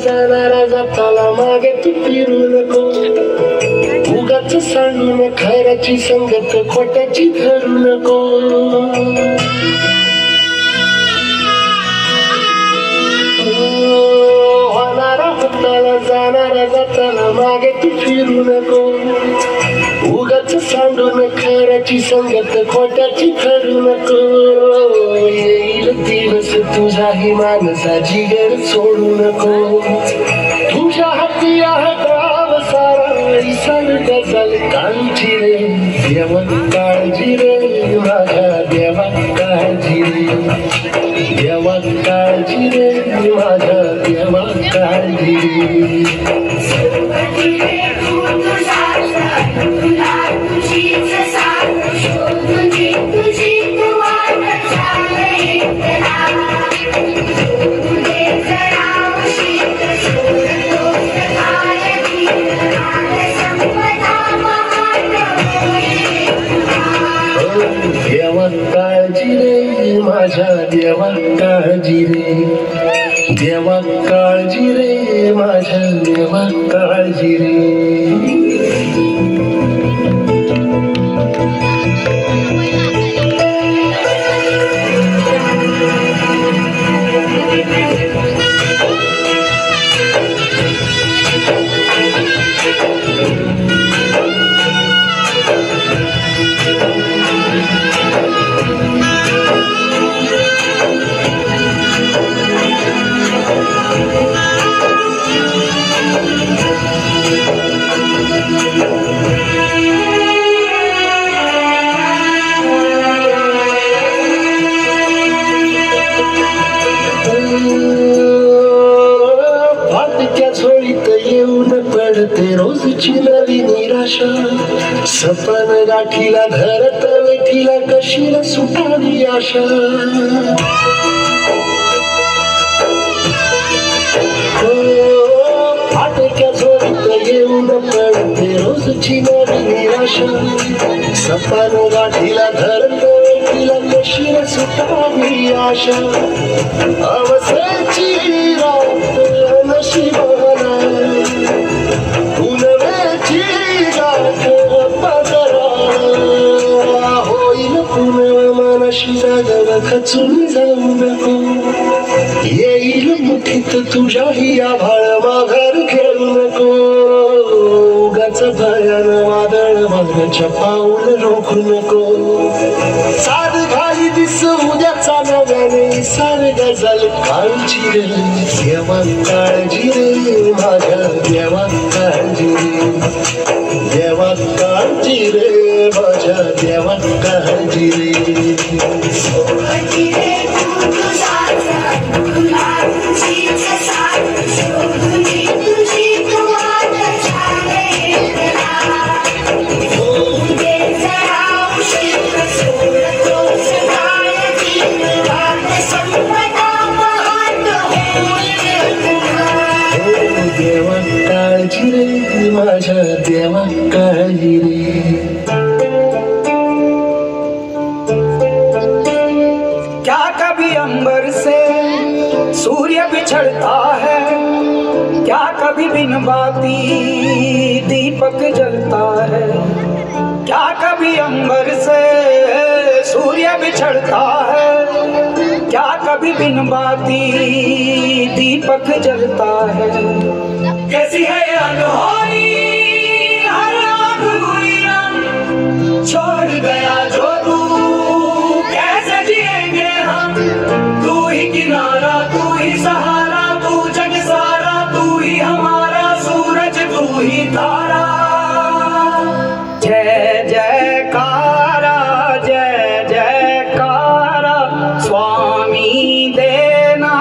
जाणारा जाताला मागे तू फिरू नको, उगाच सांडून खैराची संगत खोट्याची धरू नको. होणारा होताला जाणारा जाताला मागे तू फिरू नको, उगाच सांडून खैराची संगत खोट्याची धरू नको. येईल दिवस तुझाही माणसा जिगर सोडू नको, तुझ्या हाती आहे गाव सारा इसर गजल काळजी रे. देवा काळजी रे माझ्या देवा काळजी रे, देवा काळजी रे माझ्या देवा काळजी रे. देवा काळजी रे माझ्या देवा काळजी रे, देवा काळजी रे माझ्या देवा काळजी रे. फाटक्या झोळीत येऊन पडते रोजची नवी निराशा, सपन गाठीला धरत वेठीला कशीला सुटावी आशा. फाटक्या झोळीत येऊन पडते रोजची नवी निराशा, सपन गाठीला धरत वेठीला कशीला सुटावी आशा. अवसेची रात नशिबाला पुनवेची गाठ पदराला, होईल पुनव मनाशी जागव खचून जाऊ नको. येईल मुठीत तुझ्याही आभाळ माघार खेळू नको, उगाच भयान वादळ वागण्याच्या पाऊल रोखू नको. साध घाली दिस उद्याचा नव्याने सार गजल काळजी रे. देवा काळजी रे माझ्या देवा काळजी रे, देवा काळजी रे माझ्या देवा काळजी रे. देवा काळजी रे माझ्या देवा काळजी रे. क्या कभी अंबर से सूर्य बिछड़ता है, क्या कभी बिन बाती दीपक जलता है. क्या कभी अंबर से सूर्य बिछड़ता है, क्या कभी बिन बाती दीपक जलता है. कैसी है अनहोनी हर आँख हुई रंग, छोड़ गया जो तू कैसे जिएंगे हम. तू ही किनारा तू ही सहारा तू जग सारा, तू ही हमारा सूरज तू ही तारा. जय जयकारा जय जयकारा स्वामी देना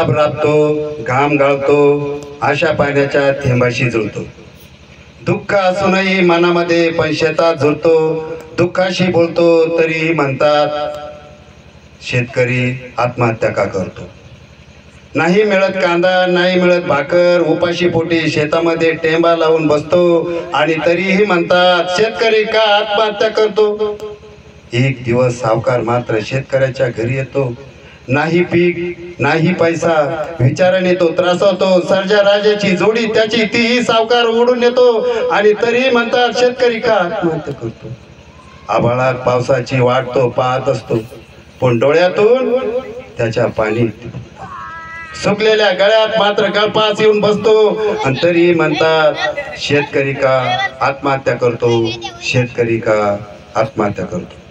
राब राबतो, घाम गाळतो, आशा पाण्याच्या थेंबाशी जुळतो. दुःख असूनही मनामध्ये पण शेतात झुरतो. दुःखाशी बोलतो तरीही म्हणतात शेतकरी आत्महत्या का करतो. नाही मिळत कांदा, नाही मिळत भाकर, उपाशी पोटी शेतामध्ये टेंबा लावून बसतो आणि तरीही म्हणतात शेतकरी का आत्महत्या करतो. एक दिवस सावकार मात्र शेतकऱ्याच्या घरी येतो. नाही पीक, नाही पैसा, विचाराने तो त्रासवतो. सर्जा राजाची जोडी त्याची तीही सावकार ओढून येतो आणि तरीही म्हणतात शेतकरी का आत्महत्या करतो. आभाळात पावसाची वाट तो पाहत असतो, पण डोळ्यातून त्याच्या पाणी सुकलेल्या गळ्यात मात्र गळपास येऊन बसतो आणि तरी म्हणतात शेतकरी का आत्महत्या करतो, शेतकरी का आत्महत्या करतो.